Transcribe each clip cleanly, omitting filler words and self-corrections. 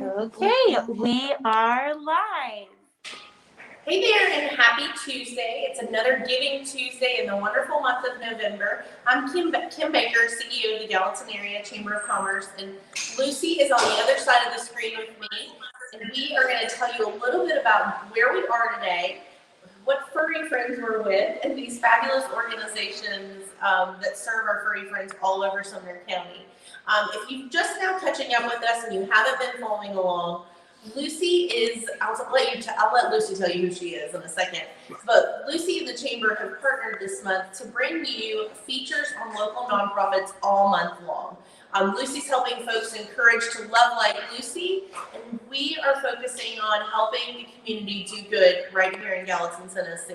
Okay, we are live. Hey there, and happy Tuesday. It's another Giving Tuesday in the wonderful month of November. I'm Kim Baker, CEO of the Gallatin Chamber of Commerce, and Lucy is on the other side of the screen with me. And we are going to tell you a little bit about where we are today, what furry friends we're with, and these fabulous organizations that serve our furry friends all over Sumner County. If you're just now catching up with us and you haven't been following along, Lucy is, I'll let Lucy tell you who she is in a second, but Lucy and the Chamber have partnered this month to bring you features on local nonprofits all month long. Lucy's helping folks encouraged to love like Lucy, and we are focusing on helping the community do good right here in Gallatin, Tennessee.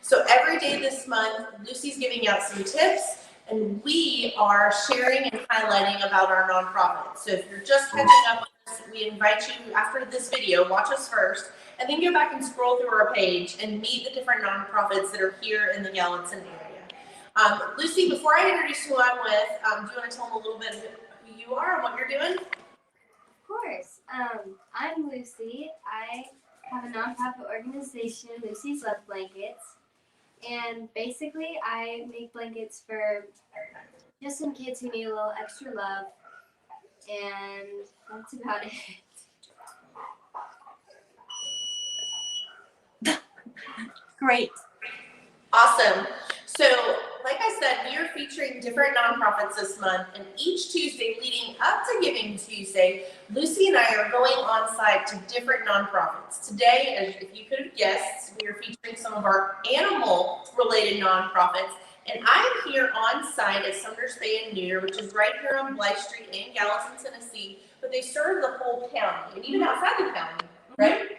So every day this month, Lucy's giving out some tips, and we are sharing and highlighting about our nonprofits. So if you're just catching up with us, we invite you after this video, watch us first, and then go back and scroll through our page and meet the different nonprofits that are here in the Gallatin area. Lucy, before I introduce who I'm with, do you want to tell them a little bit of who you are and what you're doing? Of course. I'm Lucy. I have a nonprofit organization, Lucy's Love Blankets. And basically, I make blankets for just some kids who need a little extra love. And that's about it. Great. Awesome. So, like I said, we are featuring different nonprofits this month, and each Tuesday leading up to Giving Tuesday, Lucy and I are going on site to different nonprofits. Today, as if you could have guessed, we are featuring some of our animal-related nonprofits, and I'm here on site at Sumner Spay Neuter, which is right here on Blythe Street in Gallatin, Tennessee, but they serve the whole county, and even outside the county, right?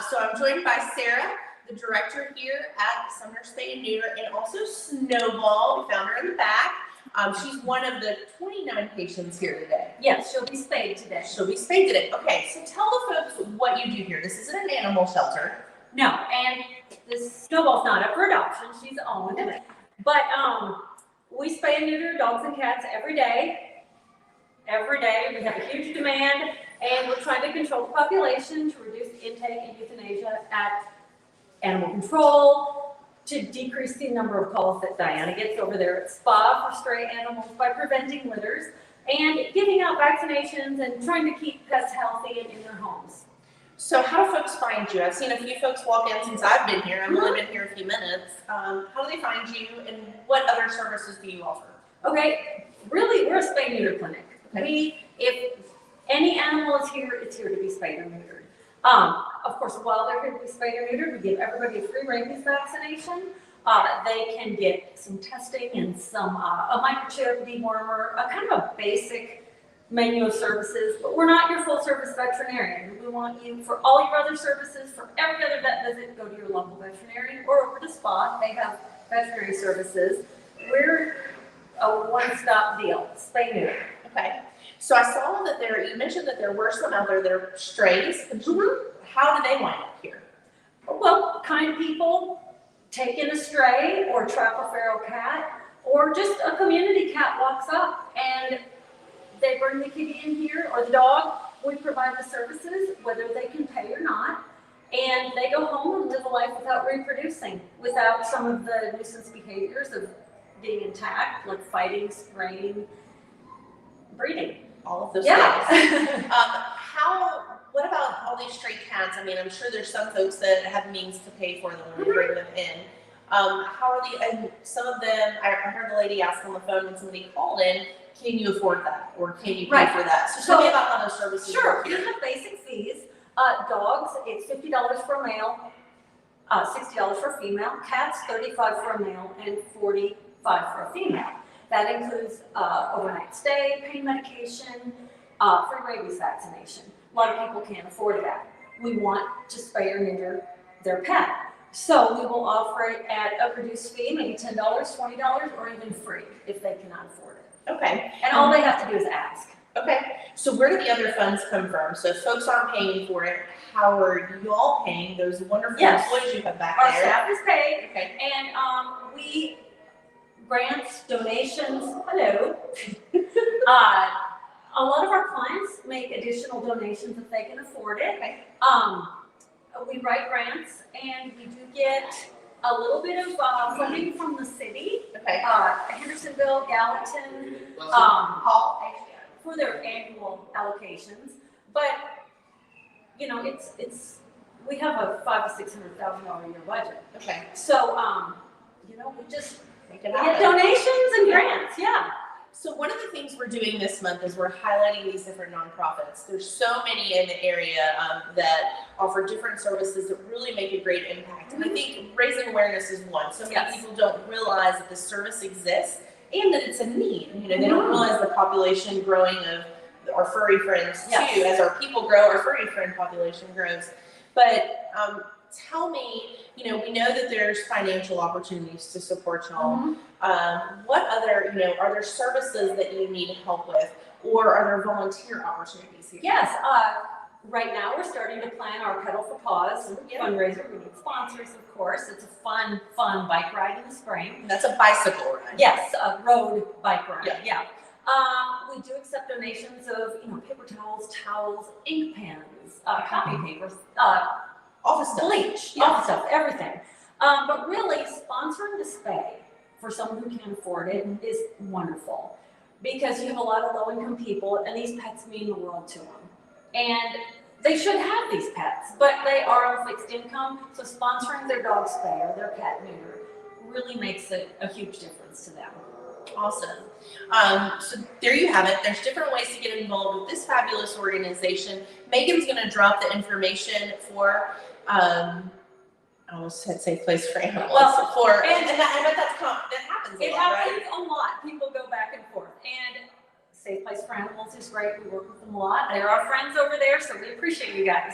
So I'm joined by Sarah, the director here at Sumner Spay Neuter, and also Snowball. We found her in the back. She's one of the 29 patients here today. Yes, she'll be spayed today. She'll be spayed today. Okay, so tell the folks what you do here. This isn't an animal shelter. No, and this Snowball's not up for adoption. She's owned. But we spay and neuter dogs and cats every day. Every day. We have a huge demand, and we're trying to control the population to reduce intake and euthanasia at animal control, to decrease the number of calls that Diana gets over there at SPA for stray animals by preventing litters, and giving out vaccinations and trying to keep pets healthy and in their homes. So how do folks find you? I've seen a few folks walk in since I've been here. I've only been here a few minutes. How do they find you, and what other services do you offer? Okay, really, we're a spay neuter clinic. Okay. If any animal is here, it's here to be spayed or neutered. Of course, while they're here to be spayed or neutered, we give everybody a free rabies vaccination. They can get some testing and some a microchip, dewormer, a kind of a basic menu of services. But we're not your full-service veterinarian. We want you, for all your other services, for every other vet visit, go to your local veterinarian or over to SPA. They have veterinary services. We're a one-stop deal, spay neuter. Okay. So I saw that you mentioned that there were some out there that are strays. How do they wind up here? Well, kind people take in a stray or trap a feral cat, or just a community cat walks up and they bring the kitty in here, or the dog. We provide the services, whether they can pay or not, and they go home and live a life without reproducing, without some of the nuisance behaviors of being attacked, like fighting, spraying, breeding. All of those Yeah. things. What about all these stray cats? I mean, I'm sure there's some folks that have means to pay for them when they bring them in. How are and some of them, I heard the lady ask on the phone when somebody called in, can you afford that? Or can you pay for that? So tell me about how those services Sure, work. we have basic fees. Dogs, it's $50 for a male, $60 for a female. Cats, $35 for a male, and $45 for a female. That includes overnight stay, pain medication, free rabies vaccination. A lot of people can't afford that. We want to spay or neuter their pet. So we will offer it at a reduced fee, maybe $10, $20, or even free if they cannot afford it. Okay. And all they have to do is ask. Okay. So where do the other funds come from? So if folks aren't paying for it, how are you all paying those wonderful employees you have back Our there? staff is paid, Okay. and we grants, donations, hello. A lot of our clients make additional donations if they can afford it. Okay. We write grants, and we do get a little bit of funding from the city, Okay. Hendersonville, Gallatin, Paul? for their annual allocations. But, you know, we have a $500,000 to $600,000 a year budget. Okay. So, you know, we just Make it get happen. donations and grants, yeah. So one of the things we're doing this month is we're highlighting these different nonprofits. There's so many in the area that offer different services that really make a great impact. And I think raising awareness is one. So many people don't realize that this service exists and that it's a need. You know, they don't realize the population growing of our furry friends too. Yes. As our people grow, our furry friend population grows. But tell me, you know, we know that there's financial opportunities to support y'all. What other, you know, are there services that you need help with, or are there volunteer opportunities here? Yes, right now we're starting to plan our Pedal for Paws fundraiser. We need sponsors, of course. It's a fun bike ride in the spring. That's a bicycle ride. Yes, a road bike ride, yeah. We do accept donations of, you know, paper towels, ink pens, copy papers, Office stuff. bleach, office stuff, everything. But really, sponsoring the spay for someone who can't afford it is wonderful, because you have a lot of low-income people, and these pets mean the world to them. And they should have these pets, but they are on fixed income, so sponsoring their dog spay or their cat neuter really makes a huge difference to them. Awesome. So there you have it. There's different ways to get involved with this fabulous organization. Megan's going to drop the information for, I almost said safe place for animals. Well, for, and I bet that happens a It lot, right? happens a lot. People go back and forth. And Safe Place for Animals is great. We work with them a lot. They're our friends over there, so we appreciate you guys.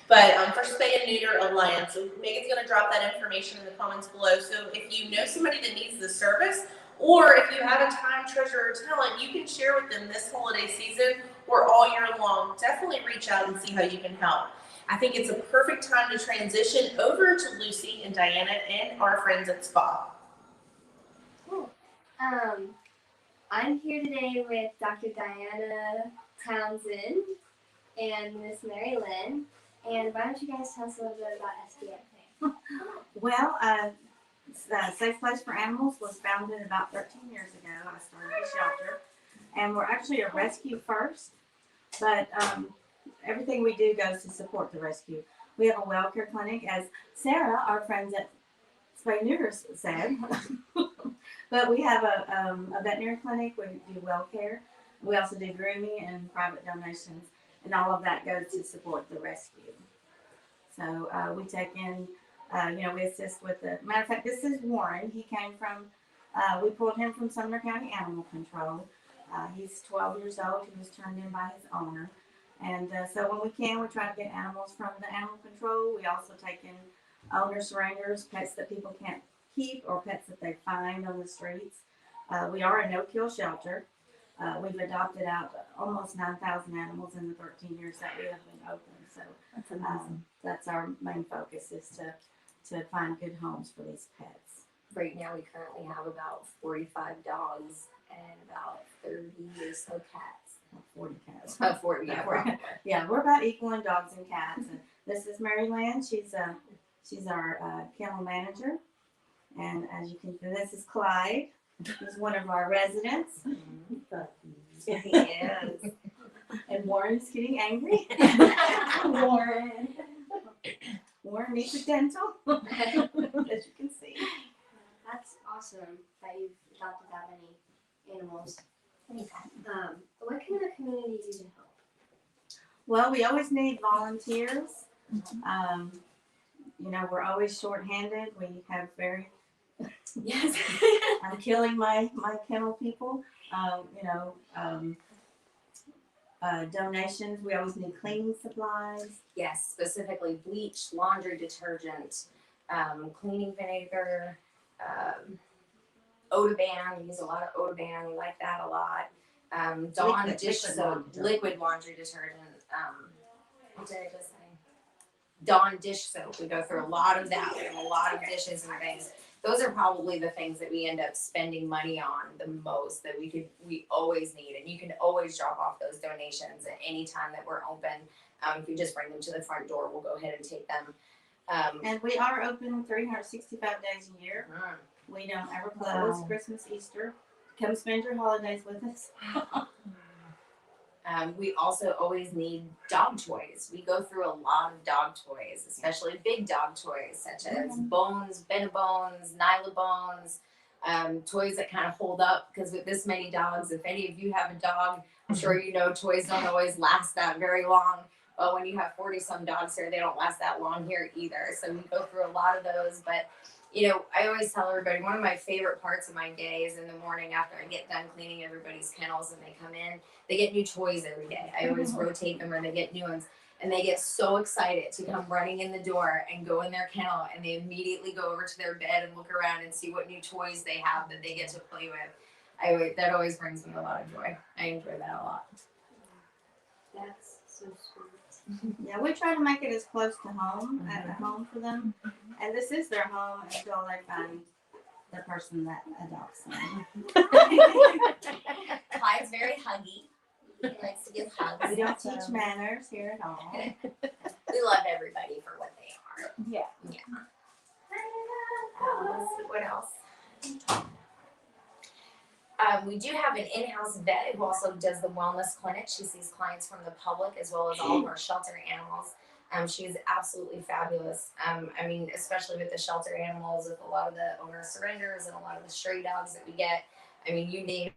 But for Spay Neuter Alliance, so Megan's going to drop that information in the comments below. So if you know somebody that needs the service, or if you have a time, treasure, or talent, you can share with them this holiday season or all year long. Definitely reach out and see how you can help. I think it's a perfect time to transition over to Lucy and Diana and our friends at SPA. Cool. I'm here today with Dr. Diana Townsend and Miss Mary Lynn. And why don't you guys tell us a little bit about SBFA? Well, Safe Place for Animals was founded about 13 years ago. I started a shelter, and we're actually a rescue first, but everything we do goes to support the rescue. We have a well care clinic, as Sarah, our friends at Spay Neuter said, but we have a veterinary clinic. We do well care. We also do grooming and private donations, and all of that goes to support the rescue. So we take in, we assist with the, matter of fact, this is Warren. He came from, we pulled him from Sumner County Animal Control. He's 12 years old. He was turned in by his owner. And so when we can, we try to get animals from the animal control. We also take in owner surrenders, pets that people can't keep or pets that they find on the streets. We are a no-kill shelter. We've adopted out almost 9,000 animals in the 13 years that we have been open. So That's amazing. that's our main focus, is to find good homes for these pets. Right now, we currently have about 45 dogs and about 30 or so cats. 40 cats. About 40, yeah. probably. Yeah, we're about equal in dogs and cats. And this is Mary Lynn. She's our kennel manager. And as you can see, this is Clyde. He's one of our residents. Yes. And Warren's getting angry. Warren needs a dental, as you can see. That's awesome that you've adopted that many animals. What can the community do to help? Well, we always need volunteers. We're always shorthanded. We have Yes. I'm killing my kennel people. Donations. We always need cleaning supplies. Yes, specifically bleach, laundry detergent, cleaning vinegar, Odoban. We use a lot of Odoban. We like that a lot. Dawn dish soap, liquid laundry detergent. What did I just say? Dawn dish soap. We go through a lot of that. We have a lot of dishes and things. those are probably the things that we end up spending money on the most that we always need. And you can always drop off those donations at any time that we're open. If you just bring them to the front door, we'll go ahead and take them. And we are open 365 days a year. We don't ever close. Christmas, Easter. Come spend your holidays with us. We also always need dog toys. We go through a lot of dog toys, especially big dog toys such as Bones, Benabones, Nyla Bones, toys that kind of hold up, because with this many dogs, if any of you have a dog, I'm sure you know toys don't always last that very long. Well, when you have 40-some dogs here, they don't last that long here either. So we go through a lot of those. But, you know, I always tell everybody one of my favorite parts of my day is in the morning after I get done cleaning everybody's kennels and they come in. They get new toys every day. I always rotate them, or they get new ones. And they get so excited to come running in the door and go in their kennel, and they immediately go over to their bed and look around and see what new toys they have that they get to play with. That always brings me a lot of joy. I enjoy that a lot. That's so sweet. Yeah, we try to make it as close to home, at home for them. And this is their home until they find the person that adopts them. Clyde's very huggy. He likes to give hugs. We don't teach manners here at all. We love everybody for what they are. Yeah. Let's see what else. We do have an in-house vet who also does the wellness clinic. She sees clients from the public as well as all of our shelter animals. She's absolutely fabulous. I mean, especially with the shelter animals, with a lot of the owner surrenders and a lot of the stray dogs that we get. I mean, you name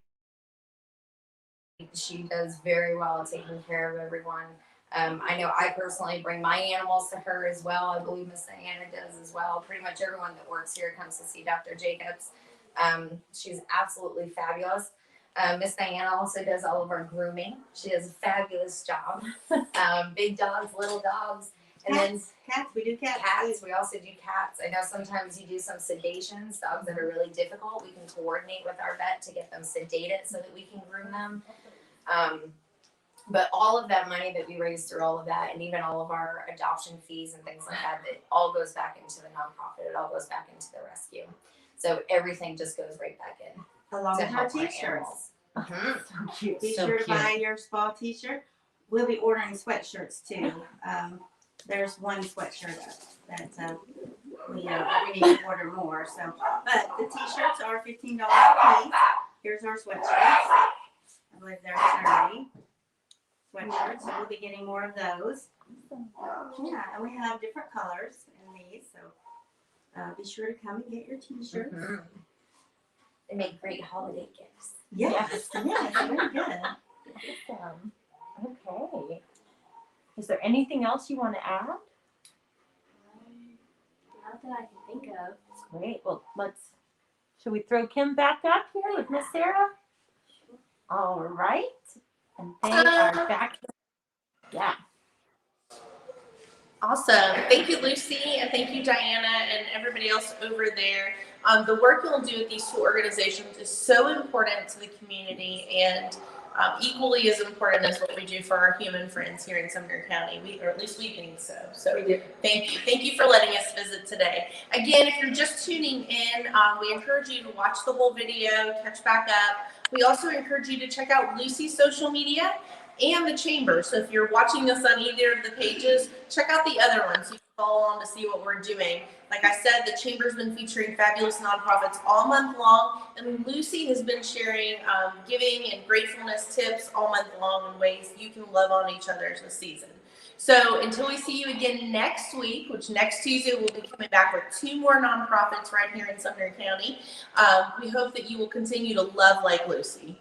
it, she does very well at taking care of everyone. I know I personally bring my animals to her as well. I believe Miss Diana does as well. Pretty much everyone that works here comes to see Dr. Jacobs. She's absolutely fabulous. Miss Diana also does all of our grooming. She does a fabulous job. Big dogs, little dogs, and Cats, we do cats. cats. We also do cats. I know sometimes you do some sedations, dogs that are really difficult. We can coordinate with our vet to get them sedated so that we can groom them. But all of that money that we raise through all of that, and even all of our adoption fees and things like that, it all goes back into the nonprofit. It all goes back into the rescue. So everything just goes right back in. Along to with our help our t-shirts. animals. So cute. Be So sure to cute. buy your spa t-shirt. We'll be ordering sweatshirts too. There's one sweatshirt that we need to order more. So, but the t-shirts are $15 a piece. Here's our sweatshirts. I believe they're 30 sweatshirts. So we'll be getting more of those. Yeah, and we have different colors in these. So be sure to come and get your t-shirts. Mhm. They make great holiday gifts. Yes, yes, very good. Awesome. Okay. Is there anything else you want to add? Not that I can think of. Great. Well, should we throw Kim back up here with Miss Sarah? All right. And they are back. Yeah. Awesome. Thank you, Lucy, and thank you, Diana, and everybody else over there. The work you'll do with these two organizations is so important to the community, and equally as important as what we do for our human friends here in Sumner County, or at least we think so. So thank you. Thank you for letting us visit today. Again, if you're just tuning in, we encourage you to watch the whole video, catch back up. We also encourage you to check out Lucy's social media and the chamber. So if you're watching us on either of the pages, check out the other ones. You can follow on to see what we're doing. Like I said, the chamber's been featuring fabulous nonprofits all month long, and Lucy has been sharing giving and gratefulness tips all month long in ways you can love on each other this season. So until we see you again next week, which next Tuesday we'll be coming back with 2 more nonprofits right here in Sumner County, we hope that you will continue to love like Lucy.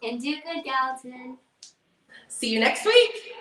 And do good, Gallatin. See you next week.